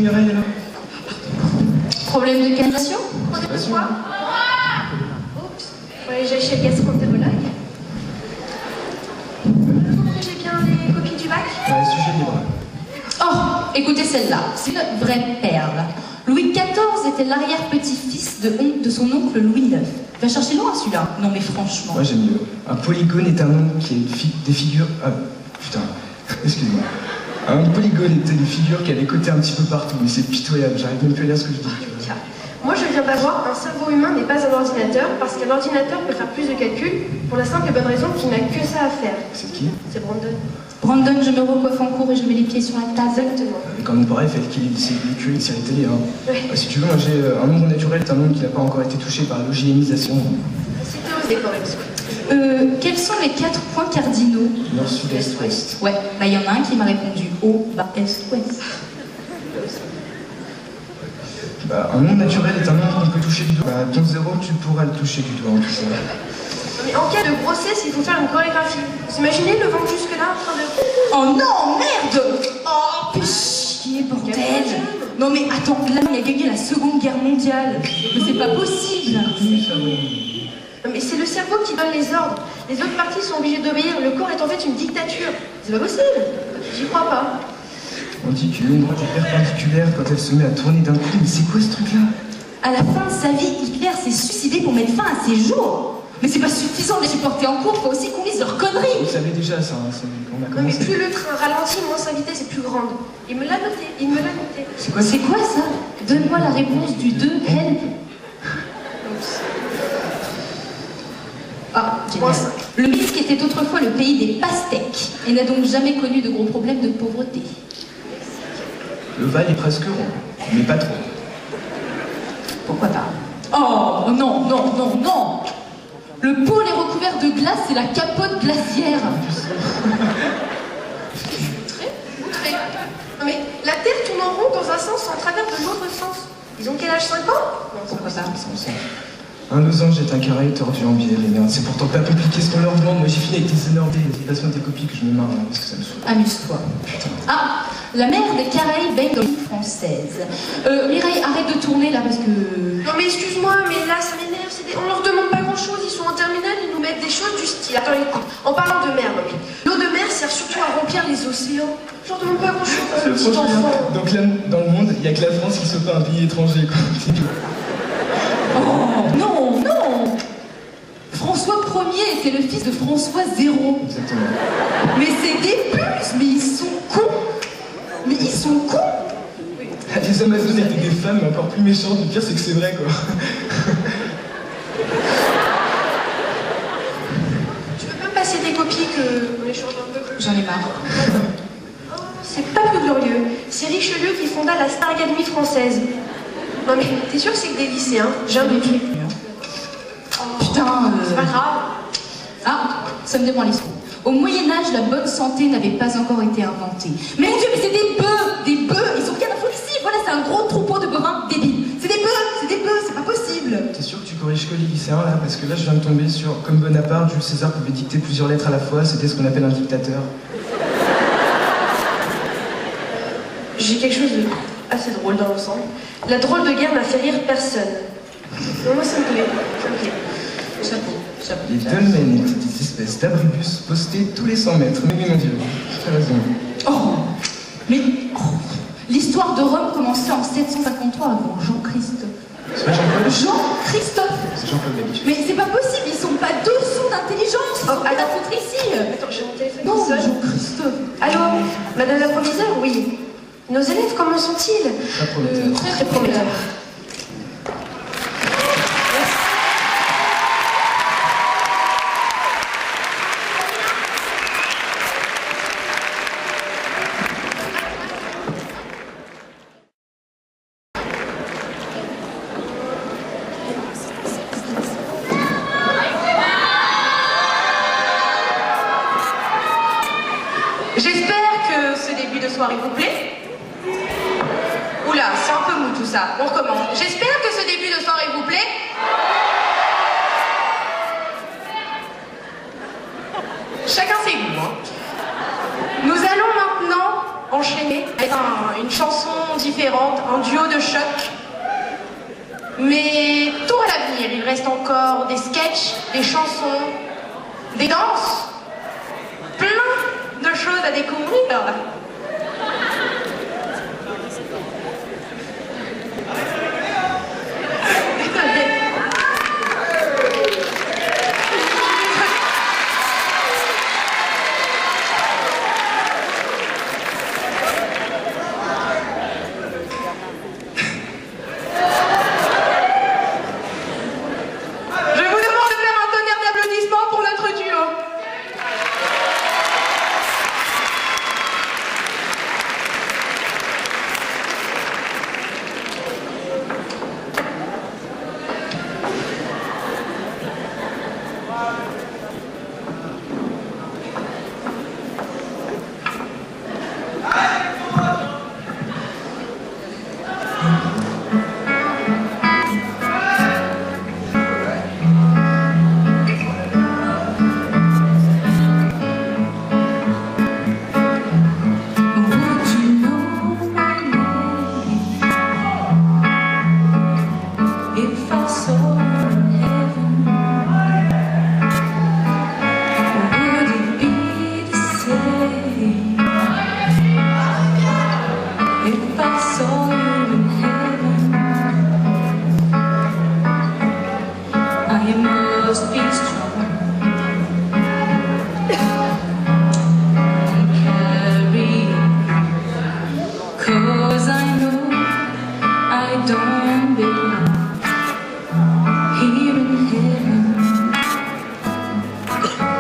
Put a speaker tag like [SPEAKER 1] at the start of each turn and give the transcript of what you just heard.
[SPEAKER 1] Mireille, alors?
[SPEAKER 2] Problème de canalisation?
[SPEAKER 3] Problème de quoi? Oups, ouais, j'aille chez le gastroentérologue. Vous corrigez bien les copies du bac?
[SPEAKER 1] Ouais, sujet libre.
[SPEAKER 2] Oh, écoutez celle-là, c'est une vraie perle. Louis XIV était l'arrière-petit-fils de son oncle Louis IX. Va chercher loin celui-là. Non mais franchement.
[SPEAKER 1] Moi j'aime mieux. Un polygone est un nombre qui a des figures... Ah, putain, excuse-moi. Un polygone était des figures qui a des côtés un petit peu partout, mais c'est pitoyable, j'arrive même plus à lire ce que je dis.
[SPEAKER 3] Tiens, moi je viens d'avoir un cerveau humain n'est pas un ordinateur, parce qu'un ordinateur peut faire plus de calculs, pour la simple et bonne raison qu'il n'a que ça à faire.
[SPEAKER 1] C'est qui?
[SPEAKER 3] C'est Brandon.
[SPEAKER 2] Brandon, je me recoiffe en cours et je mets les pieds sur la table.
[SPEAKER 3] Exactement.
[SPEAKER 1] Et quand on pareil, il fallait qu'il ait une série télé. Hein.
[SPEAKER 3] Ouais.
[SPEAKER 1] Si tu veux, moi j'ai un nombre naturel, c'est un nombre qui n'a pas encore été touché par l'eugénisation.
[SPEAKER 3] C'était osé quand même.
[SPEAKER 2] Quels sont les 4 points cardinaux?
[SPEAKER 1] Nord, sud, est, ouest.
[SPEAKER 2] Ouais, bah il y en a un qui m'a répondu haut, bas, est, ouest.
[SPEAKER 1] Bah, un nombre naturel est un nombre qu'on peut toucher du doigt. Bah, ton 0, tu pourras le toucher du doigt en tout cas.
[SPEAKER 3] Mais en cas de grossesse, il faut faire une chorégraphie. Vous imaginez le ventre jusque-là en train de...
[SPEAKER 2] Oh non, merde! Oh, fais chier, bordel! Non mais attends, là, il a gagné la Seconde Guerre mondiale. Mais c'est pas possible!
[SPEAKER 3] Non, mais c'est le cerveau qui donne les ordres. Les autres parties sont obligées d'obéir. Le corps est en fait une dictature. C'est pas possible. J'y crois pas.
[SPEAKER 1] On dit qu'une ligne droite est perpendiculaire quand elle se met à tourner d'un coup, mais c'est quoi ce truc-là?
[SPEAKER 2] À la fin de sa vie, Hitler s'est suicidé pour mettre fin à ses jours. Mais c'est pas suffisant de les supporter en cours, faut aussi qu'on lise leurs conneries.
[SPEAKER 1] Vous savez déjà ça, hein, on a
[SPEAKER 3] Non mais
[SPEAKER 1] commencé.
[SPEAKER 3] plus le train ralentit, moins sa vitesse est plus grande. Il me l'a noté, il me l'a noté.
[SPEAKER 1] C'est quoi
[SPEAKER 2] C'est quoi ça? Donne-moi la réponse du 2, help. Ah, génial.
[SPEAKER 3] Moins 5.
[SPEAKER 2] Le Minsk était autrefois le pays des pastèques et n'a donc jamais connu de gros problèmes de pauvreté.
[SPEAKER 1] Le Val est presque rond, mais pas trop.
[SPEAKER 2] Pourquoi pas? Oh non, non, non, non! Le pôle est recouvert de glace et la capote glaciaire.
[SPEAKER 3] Outré. Non mais la Terre tourne en rond dans un sens en travers de l'autre sens. Ils ont quel âge, 5 ans? Non,
[SPEAKER 2] Pourquoi pas?
[SPEAKER 1] Un losange est un carré tordu en biais, les merdes. C'est pourtant pas compliqué ce qu'on leur demande. Moi j'ai fini avec tes énormes passe-moi tes copies que je me marre, hein, parce que ça me saoule.
[SPEAKER 2] Amuse-toi.
[SPEAKER 1] Putain.
[SPEAKER 2] Ah, la mer des Caraïbes baigne dans l'île française. Mireille, arrête de tourner là parce que...
[SPEAKER 3] Non mais excuse-moi, mais là ça m'énerve. On leur demande pas grand-chose, ils sont en terminale, ils nous mettent des choses du style. Attends, écoute, en parlant de mer, l'eau de mer sert surtout à remplir les océans. Je leur demande pas grand-chose, un petit enfant.
[SPEAKER 1] Donc là, dans le monde, il n'y a que la France qui soit pas un pays étranger, quoi.
[SPEAKER 2] Oh, non, non! François Ier était le fils de François Zéro.
[SPEAKER 1] Exactement.
[SPEAKER 2] Mais c'est des puces, mais ils sont cons! Mais ils sont cons!
[SPEAKER 1] Les Amazones étaient des femmes, mais encore plus méchantes. Le pire, c'est que c'est vrai, quoi.
[SPEAKER 3] Tu peux pas me passer des copies qu'on échange un peu?
[SPEAKER 2] J'en ai marre.
[SPEAKER 3] Oh, c'est pas plus glorieux. C'est Richelieu qui fonda la Star Academy française. Non mais t'es sûr que c'est que des lycéens? Jamais.
[SPEAKER 2] Putain,
[SPEAKER 3] C'est pas grave.
[SPEAKER 2] Ah, ça me demande les sous. Au Moyen-Âge, la bonne santé n'avait pas encore été inventée. Mais mon Dieu, mais c'est des bœufs! Des bœufs! Ils ont rien à foutre ici! Voilà, c'est un gros troupeau de bovins débiles. C'est des bœufs, c'est pas possible!
[SPEAKER 1] T'es sûr que tu corriges que les lycéens, là? Parce que là, je viens de tomber sur... Comme Bonaparte, Jules César pouvait dicter plusieurs lettres à la fois. C'était ce qu'on appelle un dictateur.
[SPEAKER 3] J'ai quelque chose de assez drôle dans l'ensemble. La drôle de guerre n'a fait rire personne. Non, moi ça me plaît, ça me plaît.
[SPEAKER 2] Chapeau, chapeau.
[SPEAKER 1] Les dolmens étaient des espèces d'abribus postés tous les 100 mètres. Mais mon Dieu, t'as raison.
[SPEAKER 2] Oh! Mais... oh, l'histoire de Rome commençait en 753 avant Jean-Christ.
[SPEAKER 1] C'est pas Jean-Paul?
[SPEAKER 2] Jean-Christophe!
[SPEAKER 1] C'est Jean-Paul d'habitude.
[SPEAKER 2] Mais c'est pas possible, ils sont pas dessous d'intelligence! Ils sont pas à foutre ici!
[SPEAKER 3] Attends, j'ai mon téléphone
[SPEAKER 2] Non,
[SPEAKER 3] qui sonne.
[SPEAKER 2] Jean-Christophe!
[SPEAKER 3] Allô, madame la proviseure? Oui. Nos élèves, comment sont-ils?
[SPEAKER 1] Très prometteur.
[SPEAKER 3] Très très prometteurs.
[SPEAKER 4] J'espère que ce début de soirée vous plaît. Oula, c'est un peu mou tout ça. On recommence. J'espère que ce début de soirée vous plaît. Chacun ses goûts, hein. Nous allons maintenant enchaîner avec une chanson différente, un duo de choc. Mais tout à l'avenir, il reste encore des sketchs, des chansons, des danses, plein de choses à découvrir.